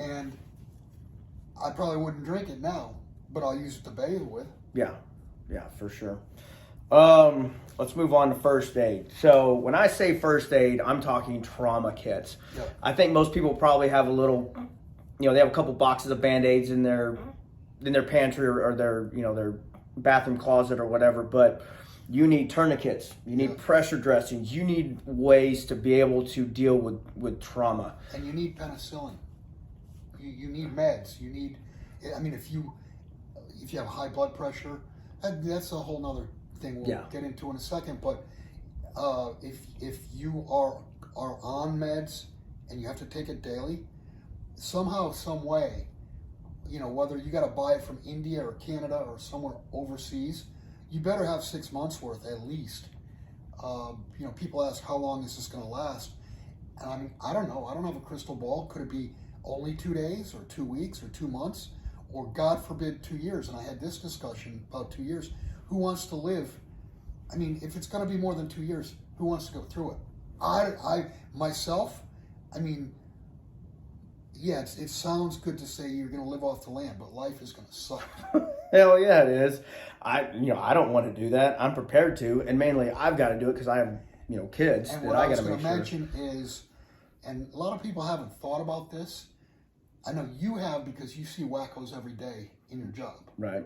And I probably wouldn't drink it now, but I'll use it to bathe with. Yeah, for sure. Let's move on to first aid. So when I say first aid, I'm talking trauma kits. Yep. I think most people probably have a little, they have a couple boxes of Band-Aids in their pantry or their bathroom closet or whatever, but you need tourniquets, you need pressure dressings, you need ways to be able to deal with trauma. And you need penicillin. You need meds. You need, if you have high blood pressure, that's a whole nother thing we'll get into in a second. But if you are on meds and you have to take it daily, somehow, some way, whether you got to buy it from India or Canada or somewhere overseas, you better have 6 months worth at least. People ask, how long is this going to last? And I don't know. I don't have a crystal ball. Could it be only 2 days or 2 weeks or 2 months, or God forbid 2 years? And I had this discussion about 2 years. Who wants to live? If it's going to be more than 2 years, who wants to go through it? I myself, it sounds good to say you're going to live off the land, but life is going to suck. Hell yeah, it is. I don't want to do that. I'm prepared to, and mainly I've got to do it because I have, kids and that what I I got was to going make to sure. mention is, and a lot of people haven't thought about this. I know you have, because you see wackos every day in your job. Right.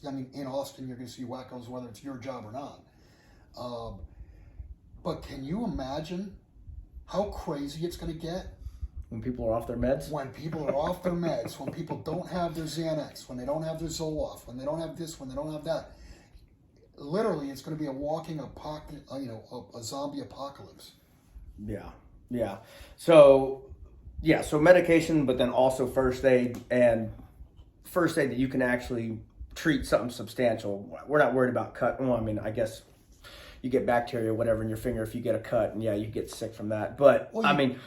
In Austin, you're going to see wackos whether it's your job or not. But can you imagine how crazy it's going to get? When people are off their meds? When people are off their meds, when people don't have their Xanax, when they don't have their Zoloft, when they don't have this, when they don't have that. Literally, it's going to be a walking a zombie apocalypse. Yeah. So medication, but then also first aid, and first aid that you can actually treat something substantial. We're not worried about cut. Well, I guess you get bacteria or whatever in your finger if you get a cut, and you get sick from that. But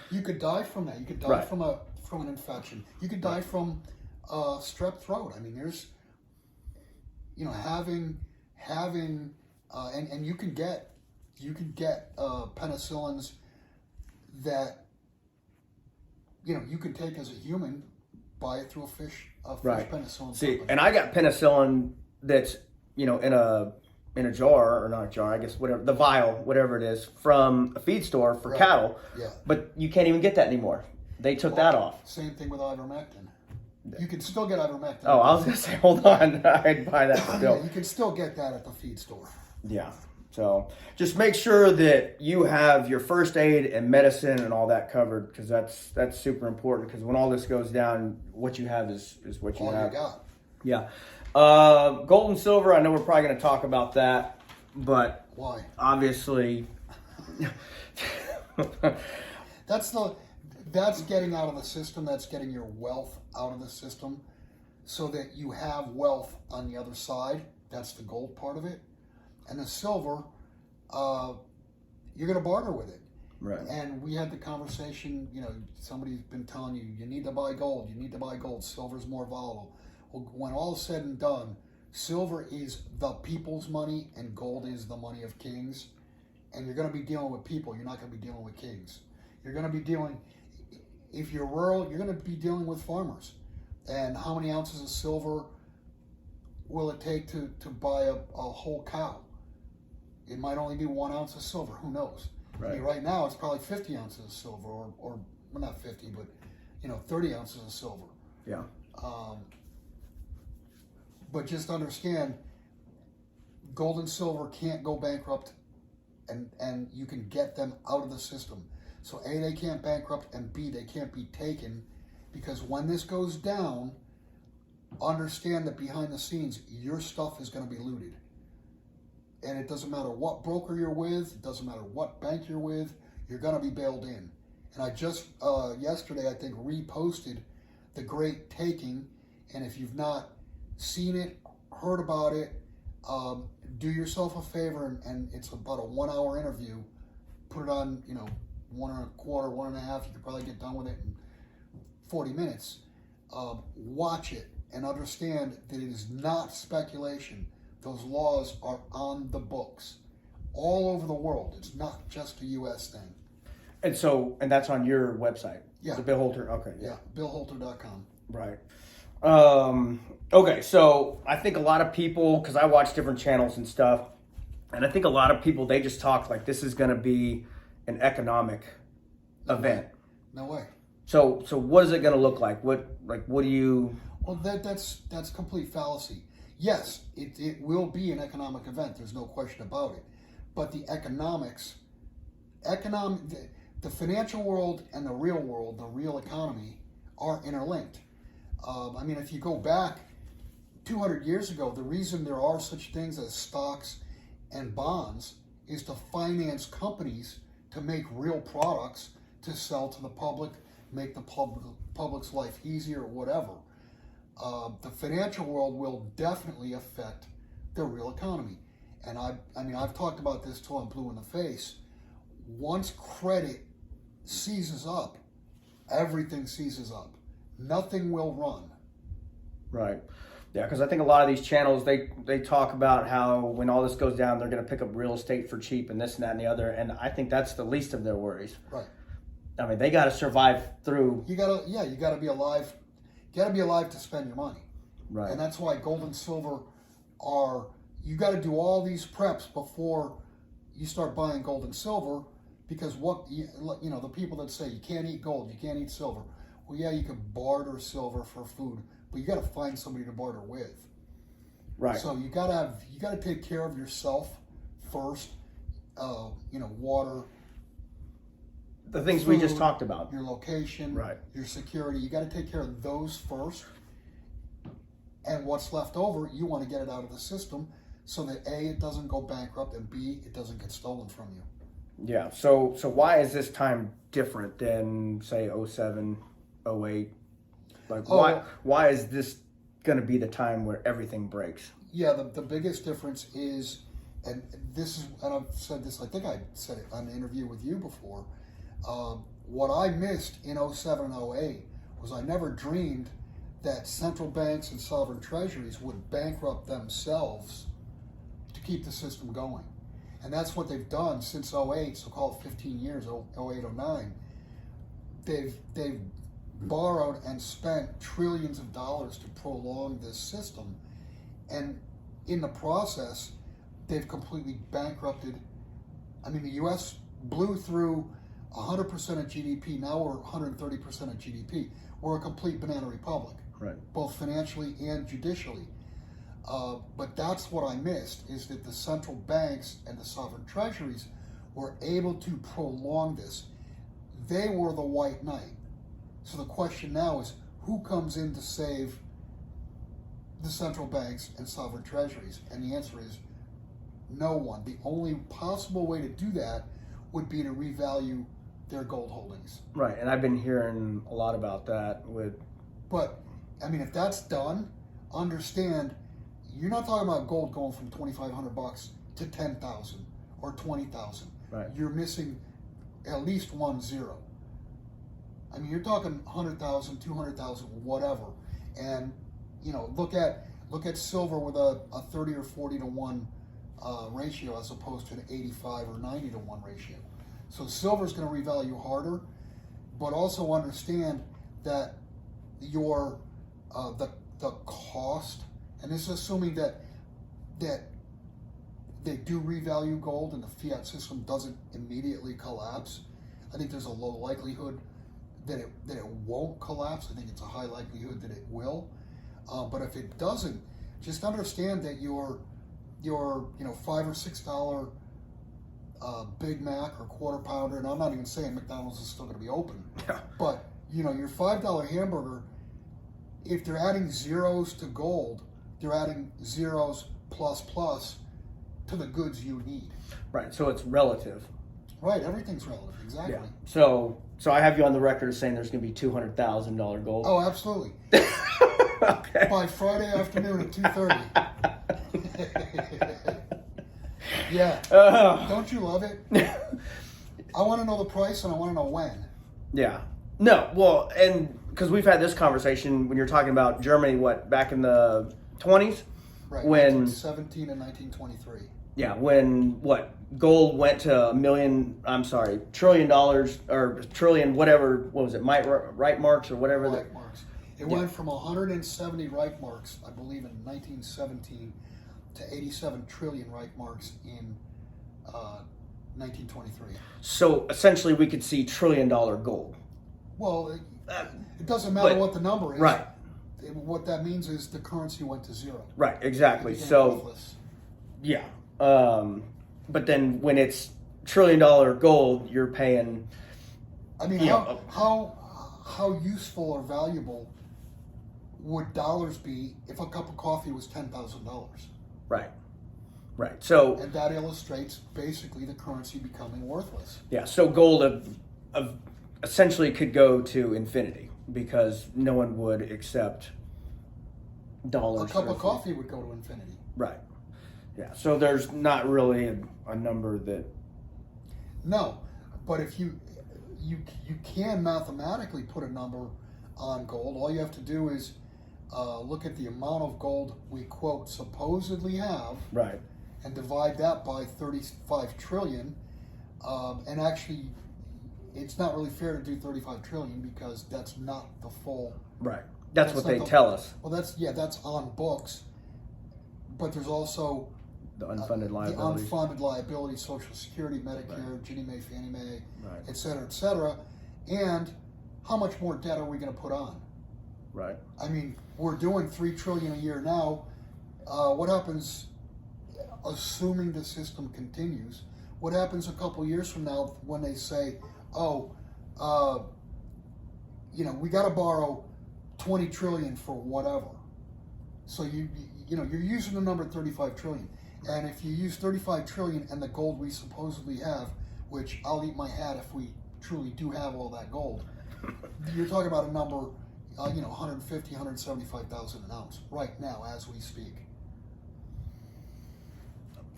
you could die from that. You could die from an infection. You could die from strep throat. There's having and you can get penicillins that you can take as a human, buy it through a fish penicillin. See, company. and I got penicillin that's in a jar, or not a jar, I guess, whatever, the vial, whatever it is, from a feed store for cattle. Yeah. But you can't even get that anymore. They took that off. Same thing with ivermectin. You can still get ivermectin. Oh, I was going to say, hold on. I'd buy that still. Yeah, you can still get that at the feed store. Yeah. So just make sure that you have your first aid and medicine and all that covered, because that's super important, because when all this goes down, what you have is what you have. All you got. Yeah. Gold and silver, I know we're probably going to talk about that, but why? Obviously, that's getting out of the system. That's getting your wealth out of the system, so that you have wealth on the other side. That's the gold part of it, and the silver, you're going to barter with it. Right. And we had the conversation. Somebody's been telling you need to buy gold. You need to buy gold. Silver's more volatile. Well, when all is said and done, silver is the people's money and gold is the money of kings. And you're going to be dealing with people. You're not going to be dealing with kings. You're going to be dealing, if you're rural, you're going to be dealing with farmers. And how many ounces of silver will it take to buy a whole cow? It might only be 1 ounce of silver. Who knows? Right. Right now, it's probably 50 ounces of silver, or well, not 50, but 30 ounces of silver. Yeah. But just understand, gold and silver can't go bankrupt, and you can get them out of the system. So A, they can't bankrupt, and B, they can't be taken, because when this goes down, understand that behind the scenes, your stuff is going to be looted. And it doesn't matter what broker you're with, it doesn't matter what bank you're with, you're going to be bailed in. And I just, yesterday, I think, reposted The Great Taking, and if you've not seen it, heard about it, do yourself a favor, and it's about a 1 hour interview. Put it on, 1 1/4, 1.5. You could probably get done with it in 40 minutes. Watch it and understand that it is not speculation. Those laws are on the books all over the world. It's not just a U.S. thing. And that's on your website. Yeah. The Bill Holter. Okay. Yeah, BillHolter.com. Right. Okay, so I think a lot of people, because I watch different channels and stuff, and I think a lot of people, they just talk like this is going to be an economic event. No way. So what is it going to look like? What do you? Well, that's complete fallacy. Yes, it will be an economic event. There's no question about it. But the the financial world and the real world, the real economy, are interlinked. I mean, if you go back 200 years ago, the reason there are such things as stocks and bonds is to finance companies to make real products to sell to the public, make the public's life easier, or whatever. The financial world will definitely affect the real economy. And I've talked about this till I'm blue in the face. Once credit seizes up, everything seizes up. Nothing will run. Right. Yeah, because I think a lot of these channels, they talk about how when all this goes down, they're going to pick up real estate for cheap and this and that and the other. And I think that's the least of their worries. Right. I mean, they got to survive through. You gotta be alive. You gotta be alive to spend your money. Right. And that's why gold and silver are. You got to do all these preps before you start buying gold and silver, because the people that say you can't eat gold, you can't eat silver. Well, yeah, you can barter silver for food, but you got to find somebody to barter with. Right. So you got to take care of yourself first. Water. The things food, we just talked about. Your location. Right. Your security. You got to take care of those first. And what's left over, you want to get it out of the system so that A, it doesn't go bankrupt, and B, it doesn't get stolen from you. Yeah. So why is this time different than say 07, 08? Like why is this going to be the time where everything breaks? Yeah, the biggest difference is, and I've said this, I think I said it on an interview with you before. What I missed in 07 and 08 was I never dreamed that central banks and sovereign treasuries would bankrupt themselves to keep the system going. And that's what they've done since 08, so call it 15 years, 08, 09. They've borrowed and spent trillions of dollars to prolong this system. And in the process, they've completely bankrupted. I mean, the U.S. blew through 100% of GDP. Now we're 130% of GDP. We're a complete banana republic, right? Both financially and judicially. But that's what I missed, is that the central banks and the sovereign treasuries were able to prolong this. They were the white knight. So the question now is, who comes in to save the central banks and sovereign treasuries? And the answer is no one. The only possible way to do that would be to revalue their gold holdings. Right, and I've been hearing a lot about that But, I mean, if that's done, understand, you're not talking about gold going from $2,500 to $10,000 or $20,000. Right. You're missing at least 1 zero. I mean, you're talking 100,000, 200,000, whatever. And, look at silver with a 30 or 40 to 1 ratio as opposed to an 85 or 90 to 1 ratio. So silver's going to revalue harder, but also understand that your the cost, and this is assuming that they do revalue gold and the fiat system doesn't immediately collapse. I think there's a low likelihood that it won't collapse. I think it's a high likelihood that it will. But if it doesn't, just understand that your $5 or $6 Big Mac or quarter pounder, and I'm not even saying McDonald's is still going to be open, but your $5 hamburger, if they're adding zeros to gold, they're adding zeros plus to the goods you need. Right, so it's relative. Right, everything's relative, exactly. Yeah. So I have you on the record as saying there's going to be $200,000 gold. Oh, absolutely. Okay. By Friday afternoon at 2:30. Yeah. Don't you love it? I want to know the price and I want to know when. Yeah. No, well, and because we've had this conversation when you're talking about Germany, back in the 20s? Right, When 1917 and 1923. Yeah, when gold went to $1 trillion or trillion, whatever, what was it, right marks or whatever. Reich marks. It went from 170 Reich marks, I believe, in 1917 to 87 trillion Reich marks in 1923. So essentially, we could see $1 trillion gold. Well, it doesn't matter what the number is. Right. What that means is the currency went to zero. Right, exactly. It became So, worthless. yeah. But then when it's $1 trillion gold, you're paying. I mean, how useful or valuable would dollars be if a cup of coffee was $10,000? Right. Right. So. And that illustrates basically the currency becoming worthless. Yeah. So gold essentially could go to infinity because no one would accept dollars. A cup of coffee would go to infinity. Right. Yeah. So there's not really a number that. No, but if you can mathematically put a number on gold. All you have to do is look at the amount of gold we quote supposedly have, right, and divide that by 35 trillion. And actually, it's not really fair to do 35 trillion because that's not the full. Right. That's what they tell us. Well, that's on books, but there's also the unfunded liability. The unfunded liability, Social Security, Medicare, right. Ginnie Mae, Fannie Mae, right. et cetera, and how much more debt are we going to put on? Right. I mean, we're doing $3 trillion a year now. What happens, assuming the system continues? What happens a couple years from now when they say, we got to borrow 20 trillion for whatever? So you're using the number 35 trillion. And if you use 35 trillion and the gold we supposedly have, which I'll eat my hat if we truly do have all that gold, you're talking about a number, 150, 175,000 an ounce right now as we speak.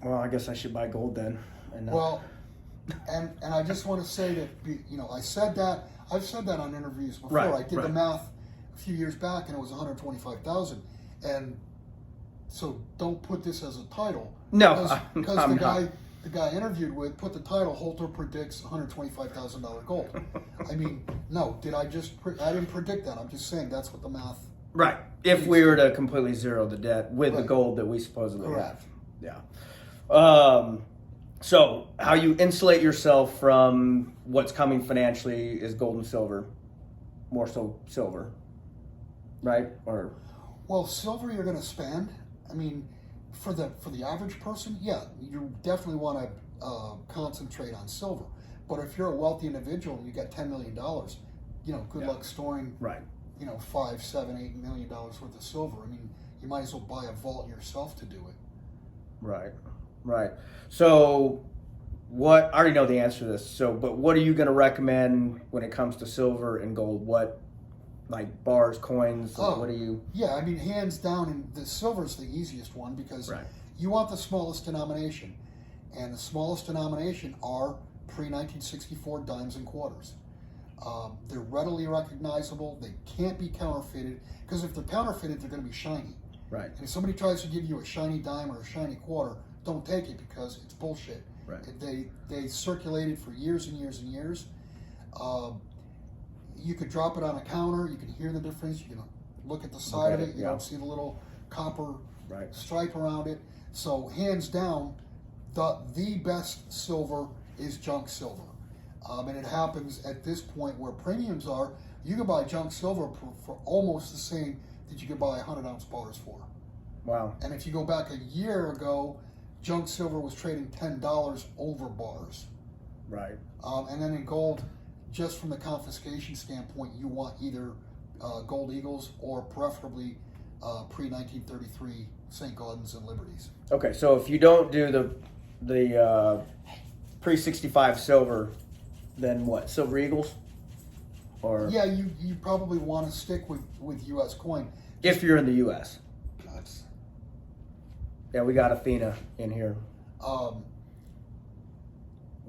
Well, I guess I should buy gold then. Well, and I just want to say that, I've said that on interviews before. Right, I did the math a few years back and it was 125,000. And so don't put this as a title. No, because I'm the guy interviewed with put the title Holter predicts $125,000 gold. I mean, no, I didn't predict that. I'm just saying that's what the math. Right. If we were to completely zero the debt with the Right. gold that we supposedly Correct. have. Yeah. So how you insulate yourself from what's coming financially is gold and silver. More so silver. Right? Or Well, silver you're going to spend. I mean, for the average person, yeah, you definitely want to concentrate on silver. But if you're a wealthy individual and you got $10 million, good luck storing, right. $5, $7, $8 million worth of silver. I mean, you might as well buy a vault yourself to do it. Right. Right. So I already know the answer to this. But what are you going to recommend when it comes to silver and gold? What, like bars, coins? What do you? Yeah, I mean, hands down, and the silver's the easiest one because right. you want the smallest denomination, and the smallest denomination are pre-1964 dimes and quarters. They're readily recognizable. They can't be counterfeited because if they're counterfeited, they're going to be shiny. Right. And if somebody tries to give you a shiny dime or a shiny quarter, don't take it because it's bullshit. Right. They circulated for years and years and years. You could drop it on a counter. You can hear the difference. You can look at the side of it. You don't see the little copper stripe around it. So hands down, the best silver is junk silver. And it happens at this point where premiums are. You can buy junk silver for almost the same that you could buy 100-ounce bars for. Wow. And if you go back a year ago, junk silver was trading $10 over bars. Right. And then in gold, just from the confiscation standpoint, you want either gold eagles or preferably pre-1933 St. Gaudens and Liberties. Okay, so if you don't do the pre-65 silver, then what? Silver eagles? Or yeah, you probably want to stick with U.S. coin. If you're in the U.S. That's, yeah, we got Athena in here.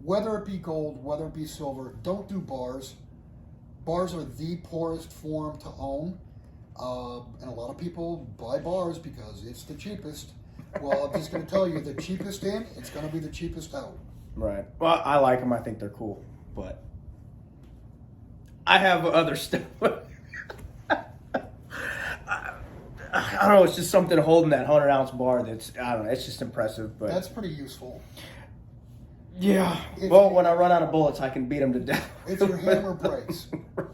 Whether it be gold, whether it be silver, don't do bars. Bars are the poorest form to own. And a lot of people buy bars because it's the cheapest. Well, I'm just going to tell you, the cheapest in, it's going to be the cheapest out. Right. Well, I like them. I think they're cool, but I have other stuff. I don't know. It's just something holding that 100-ounce bar. That's, I don't know. It's just impressive. But That's pretty useful. yeah. Well, when I run out of bullets, I can beat them to death. If your hammer breaks,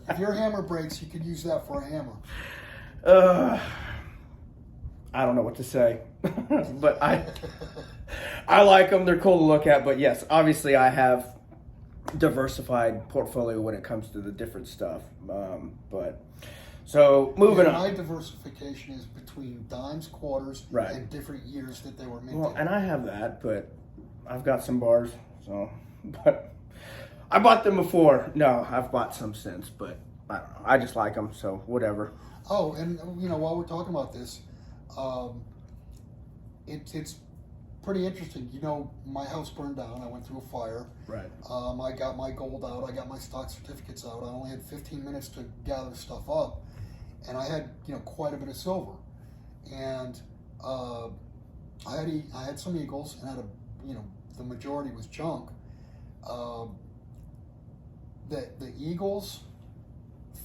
if your hammer breaks, you could use that for a hammer. I don't know what to say, but I like them. They're cool to look at. But yes, obviously, I have diversified portfolio when it comes to the different stuff. But so moving on. My diversification is between dimes, quarters, Right. and different years that they were minted. Well, and I have that, but I've got some bars. So, but I bought them before. No, I've bought some since, but I don't know. I just like them, so whatever. Oh, and while we're talking about this, it's pretty interesting. My house burned down. I went through a fire. Right. I got my gold out. I got my stock certificates out. I only had 15 minutes to gather stuff up, and I had quite a bit of silver, and I had some eagles, and the majority was junk. The eagles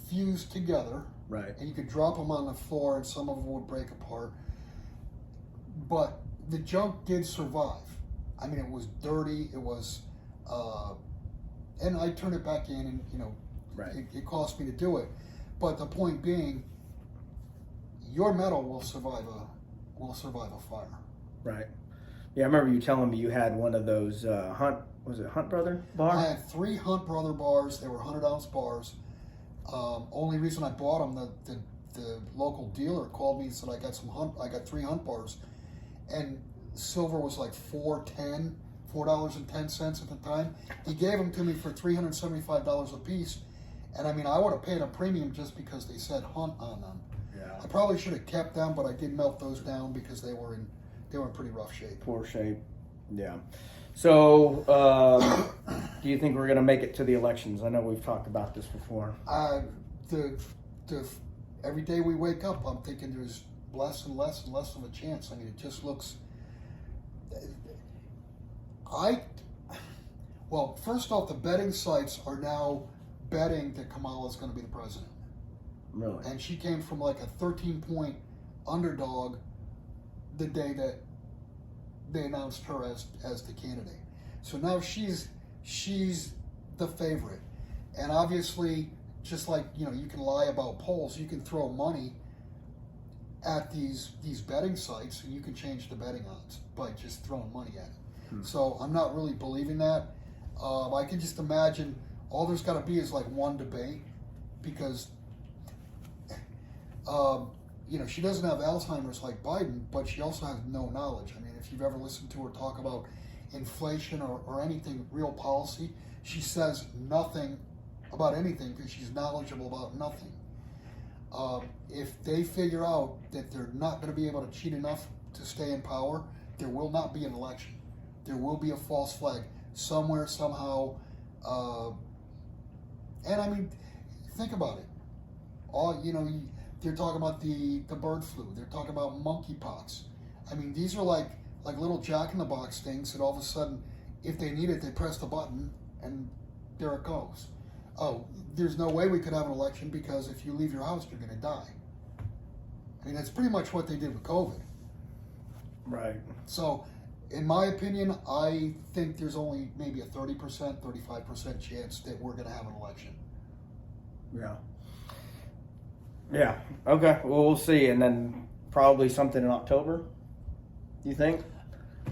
fused together. Right. And you could drop them on the floor, and some of them would break apart. But the junk did survive. I mean, it was dirty. It was, and I turned it back in, and Right. it cost me to do it. But the point being, your metal will survive a fire. Right. Yeah, I remember you telling me you had one of those Hunt Brother bars? I had 3 Hunt Brother bars. They were 100-ounce bars. Only reason I bought them, the local dealer called me and said I got 3 Hunt bars, and silver was like $4.10 at the time. He gave them to me for $375 a piece, and I mean I would have paid a premium just because they said Hunt on them. Yeah. I probably should have kept them, but I did melt those down because they were in pretty rough shape. Poor shape. Yeah. So, do you think we're going to make it to the elections? I know we've talked about this before. Every day we wake up, I'm thinking there's less and less and less of a chance. I mean, it just looks. Well, first off, the betting sites are now betting that Kamala is going to be the president. Really? And she came from like a 13-point underdog the day that they announced her as the candidate. So now she's the favorite. And obviously, just like you can lie about polls, you can throw money at these betting sites and you can change the betting odds by just throwing money at it. So I'm not really believing that. I can just imagine all there's got to be is like one debate, because she doesn't have Alzheimer's like Biden, but she also has no knowledge. I mean, if you've ever listened to her talk about inflation or anything, real policy, she says nothing about anything because she's knowledgeable about nothing. If they figure out that they're not going to be able to cheat enough to stay in power, there will not be an election. There will be a false flag somewhere, somehow. And I mean, think about it. They're talking about the bird flu. They're talking about monkeypox. I mean, these are like little jack-in-the-box things that all of a sudden, if they need it, they press the button and there it goes. Oh, there's no way we could have an election because if you leave your house, you're going to die. I mean, that's pretty much what they did with COVID. Right. So, in my opinion, I think there's only maybe a 30%, 35% chance that we're going to have an election. Yeah. Yeah. Okay. Well, we'll see. And then probably something in October, you think?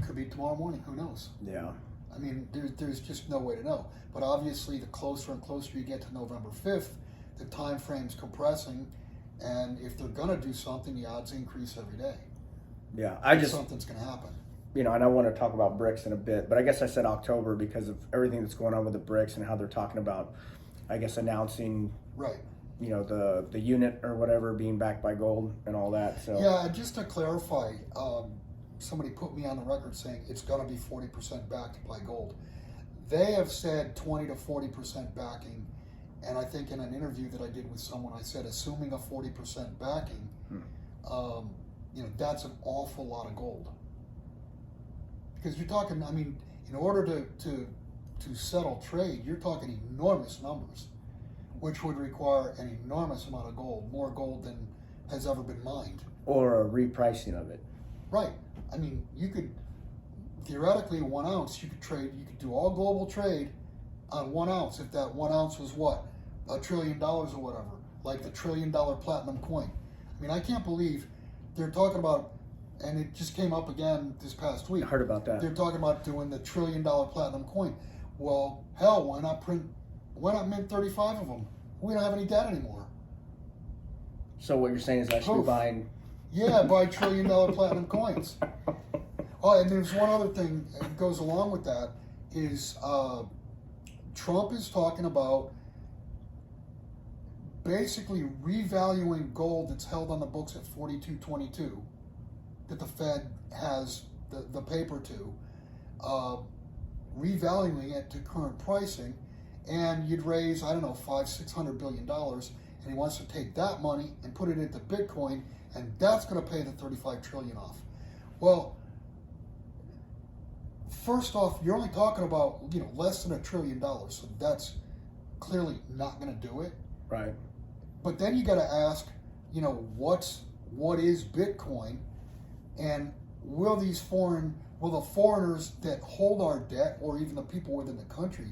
Could be tomorrow morning. Who knows? Yeah. I mean, there's just no way to know. But obviously, the closer and closer you get to November 5th, the time frame's compressing. And if they're going to do something, the odds increase every day. Yeah. Something's going to happen. And I want to talk about BRICS in a bit, but I guess I said October because of everything that's going on with the BRICS and how they're talking about, I guess, announcing, right, the unit or whatever being backed by gold and all that. So yeah, just to clarify, somebody put me on the record saying it's going to be 40% backed by gold. They have said 20 to 40% backing, and I think in an interview that I did with someone, I said assuming a 40% backing, that's an awful lot of gold. because you're talking. I mean, in order to settle trade, you're talking enormous numbers, which would require an enormous amount of gold, more gold than has ever been mined. Or a repricing of it. Right. I mean, you could theoretically 1 ounce. You could trade. You could do all global trade on 1 ounce. If that 1 ounce was what, $1 trillion or whatever, like the $1 trillion platinum coin. I mean, I can't believe they're talking about, and it just came up again this past week. I heard about that. They're talking about doing the $1 trillion platinum coin. Well, hell, why not mint 35 of them? We don't have any debt anymore. So what you're saying is I should be buying. Yeah, buy $1 trillion platinum coins. Oh, and there's one other thing that goes along with that is Trump is talking about basically revaluing gold that's held on the books at 42.22 that the Fed has the paper to, revaluing it to current pricing, and you'd raise, I don't know, $500-600 billion, and he wants to take that money and put it into Bitcoin, and that's going to pay the 35 trillion off. Well, first off, you're only talking about less than $1 trillion, so that's clearly not going to do it. Right. But then you got to ask, what is Bitcoin, and will the foreigners that hold our debt, or even the people within the country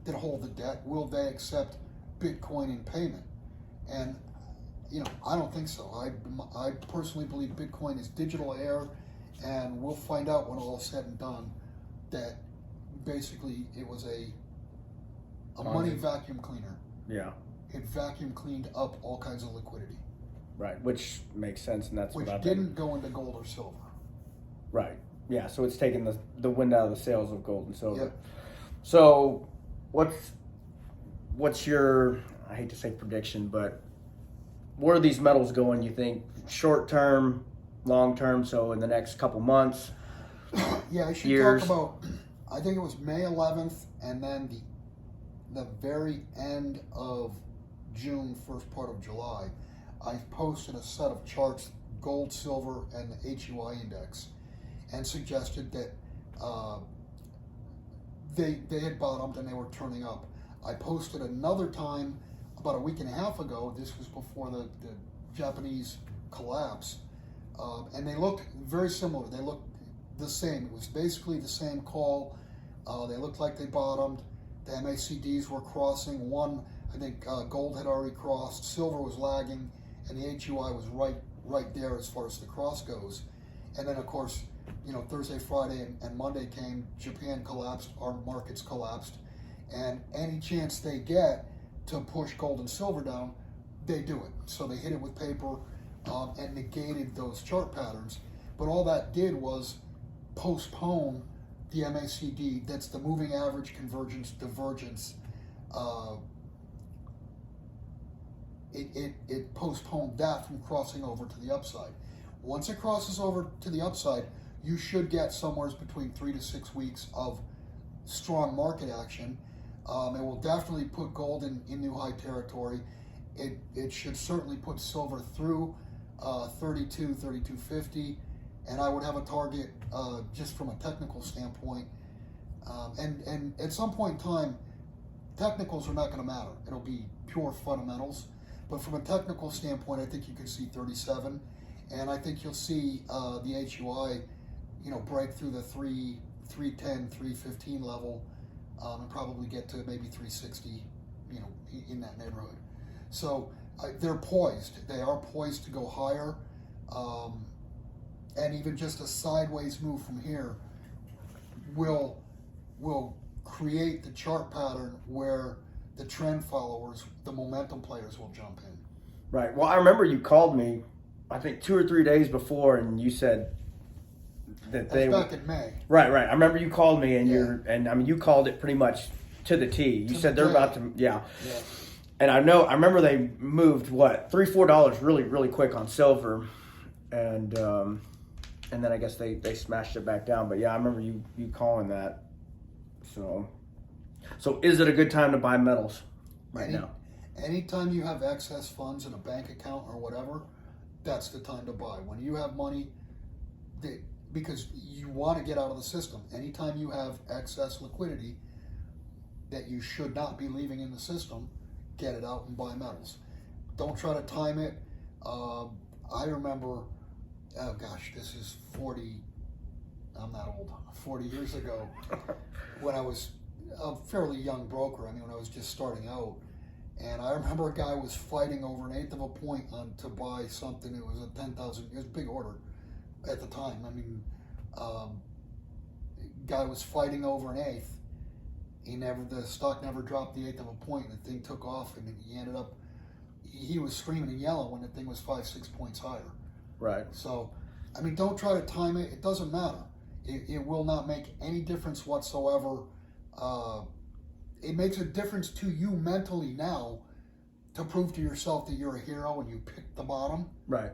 that hold the debt, will they accept Bitcoin in payment? And I don't think so. I personally believe Bitcoin is digital air, and we'll find out when all is said and done that basically it was a money vacuum cleaner. Yeah. It vacuum cleaned up all kinds of liquidity. Right, which makes sense, and that's which what didn't go into gold or silver. Right. Yeah. So it's taking the wind out of the sails of gold and silver. Yep. So what's your, I hate to say prediction, but where are these metals going? You think short term, long term? So in the next couple months. Yeah, I should years. talk about. I think it was May 11th, and then the very end of June, first part of July. I posted a set of charts, gold, silver, and the HUI index, and suggested that they had bottomed and they were turning up. I posted another time about a week and a half ago. This was before the Japanese collapse, and they looked very similar. They looked the same. It was basically the same call. They looked like they bottomed. The MACDs were crossing. One, I think gold had already crossed. Silver was lagging, and the HUI was right there as far as the cross goes. And then, of course, Thursday, Friday, and Monday came. Japan collapsed. Our markets collapsed. And any chance they get to push gold and silver down, they do it. So they hit it with paper and negated those chart patterns. But all that did was postpone the MACD, that's the moving average convergence divergence. It postponed that from crossing over to the upside. Once it crosses over to the upside, you should get somewhere between 3 to 6 weeks of strong market action. It will definitely put gold in new high territory. It should certainly put silver through 32.50, and I would have a target just from a technical standpoint. And at some point in time, technicals are not going to matter. It'll be pure fundamentals. But from a technical standpoint, I think you could see 37, and I think you'll see the HUI, break through the 310, 315 level, and probably get to maybe 360, in that neighborhood. So they're poised. They are poised to go higher, and even just a sideways move from here will create the chart pattern where the trend followers, the momentum players, will jump in. Right. Well, I remember you called me, I think 2 or 3 days before, and you said that That's back in May. Right. I remember you called me, and Yeah. you called it pretty much to the T. You said they're about to, Yeah. And I remember they moved $3-4 really, really quick on silver, and then I guess they smashed it back down. But yeah, I remember you calling that. So is it a good time to buy metals now? Anytime you have excess funds in a bank account or whatever, that's the time to buy. When you have money, because you want to get out of the system. Anytime you have excess liquidity that you should not be leaving in the system, get it out and buy metals. Don't try to time it. I remember, oh gosh, this is 40, I'm not old, 40 years ago, when I was a fairly young broker. I mean, when I was just starting out. And I remember a guy was fighting over an eighth of a point to buy something. It was a 10,000, it was a big order at the time. I mean, guy was fighting over an eighth. The stock never dropped the eighth of a point, and the thing took off, and he ended up, he was screaming and yelling when the thing was 5-6 points higher. Right. So, I mean, don't try to time it. It doesn't matter. It will not make any difference whatsoever. It makes a difference to you mentally now to prove to yourself that you're a hero and you picked the bottom. Right.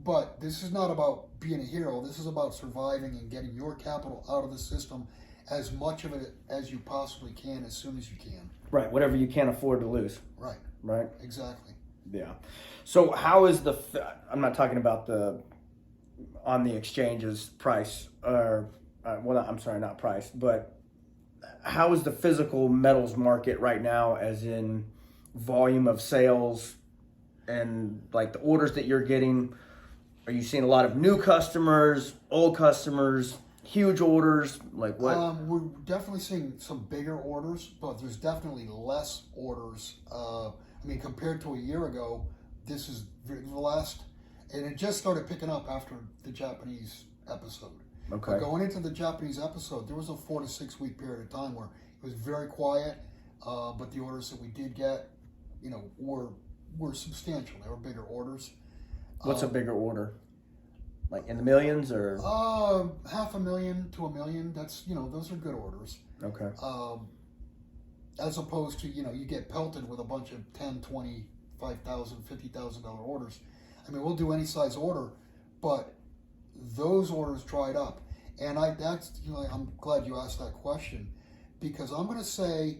But this is not about being a hero. This is about surviving and getting your capital out of the system, as much of it as you possibly can, as soon as you can. Right. Whatever you can't afford to lose. Right. Right. Exactly. Yeah. So how is I'm not talking about on the exchanges price, or I'm sorry, not price, but how is the physical metals market right now, as in volume of sales and like the orders that you're getting? Are you seeing a lot of new customers, old customers, huge orders? Like what? We're definitely seeing some bigger orders, but there's definitely less orders. I mean, compared to a year ago, this is the last, and it just started picking up after the Japanese episode. Okay. But going into the Japanese episode, there was a 4 to 6 week period of time where it was very quiet, but the orders that we did get, were substantial. They were bigger orders. What's a bigger order? Like in the millions, or? $500,000 to $1 million. That's, those are good orders. Okay. As opposed to, you get pelted with a bunch of $10,000, $20,000, $5,000, $50,000 orders. I mean, we'll do any size order, but those orders dried up. And I'm glad you asked that question, because I'm going to say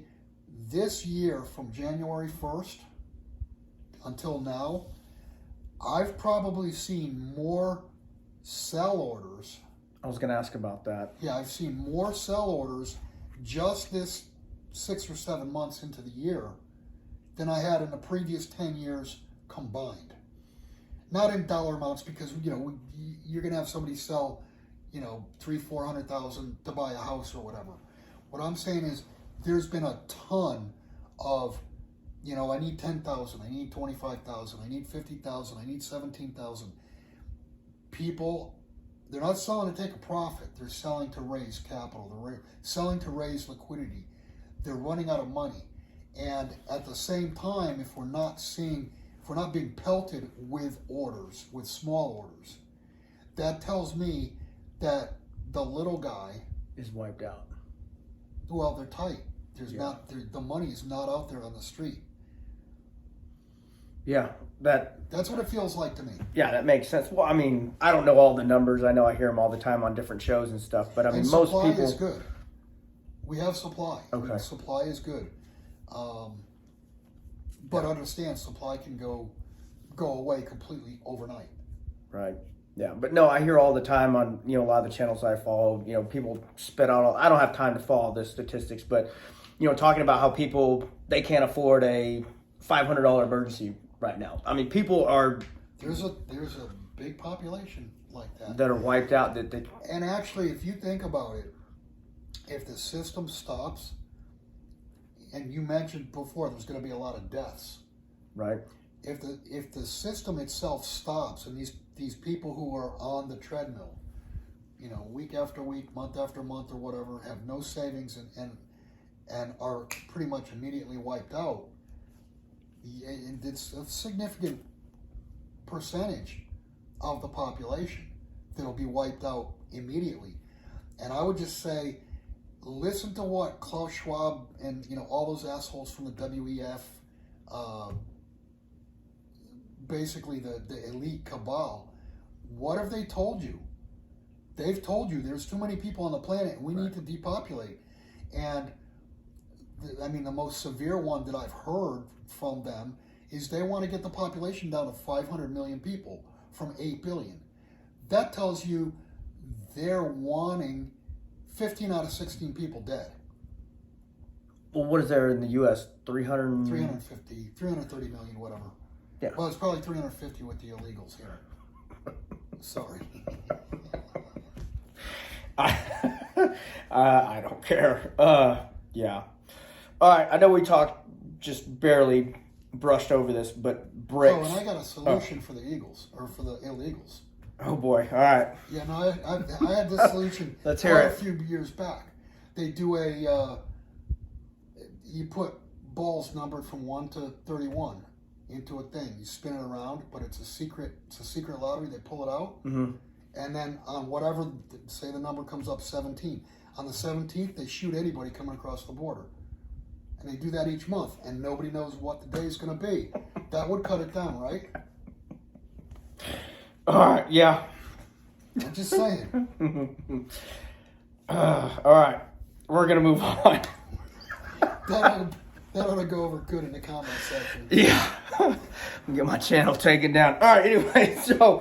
this year, from January 1st until now, I've probably seen more sell orders. I was going to ask about that. Yeah, I've seen more sell orders just this 6 or 7 months into the year than I had in the previous 10 years combined. Not in dollar amounts, because you're going to have somebody sell, $300,000-$400,000 to buy a house or whatever. What I'm saying is, there's been a ton of, I need 10,000, I need 25,000, I need 50,000, I need 17,000. People, they're not selling to take a profit. They're selling to raise capital. They're selling to raise liquidity. They're running out of money. And at the same time, if we're not being pelted with orders, with small orders, that tells me that the little guy is wiped out. Well, they're tight. The money is not out there on the street. Yeah, that's what it feels like to me. Yeah, that makes sense. Well, I mean, I don't know all the numbers. I know I hear them all the time on different shows and stuff. But I mean, and most supply people. is good. We have supply. Okay. Supply is good. But understand, supply can go away completely overnight. Right. Yeah, but no, I hear all the time on a lot of the channels I follow. People spit out. I don't have time to follow the statistics, but talking about how people, they can't afford a $500 emergency right now. I mean, people are. There's a big population like that that are wiped out. And actually, if you think about it, if the system stops, and you mentioned before, there's going to be a lot of deaths. Right. If the system itself stops, and these people who are on the treadmill, week after week, month after month, or whatever, have no savings and are pretty much immediately wiped out, and it's a significant percentage of the population that'll be wiped out immediately. And I would just say, listen to what Klaus Schwab and all those assholes from the WEF, basically the elite cabal, what have they told you? They've told you there's too many people on the planet and we need to depopulate. And the most severe one that I've heard from them is they want to get the population down to 500 million people from 8 billion. That tells you they're wanting 15 out of 16 people dead. Well, what is there in the U.S.? 350, 330 million, whatever. Yeah. Well, it's probably 350 with the illegals here. Sorry. I don't care. Yeah. All right. I know we talked just barely brushed over this, but bricks. Oh, and I got a solution for the Eagles, or for the illegals. Oh boy. All right. Yeah, no, I had this solution Let's hear quite a it. few years back. They do you put balls numbered from 1 to 31 into a thing. You spin it around, but it's a secret lottery. They pull it out. Mm-hmm. And then on whatever, say the number comes up 17. On the 17th, they shoot anybody coming across the border. And they do that each month, and nobody knows what the day is going to be. That would cut it down, right? All right. Yeah. I'm just saying. All right. We're going to move on. That ought to go over good in the comment section. Yeah. Get my channel taken down. All right. Anyway, so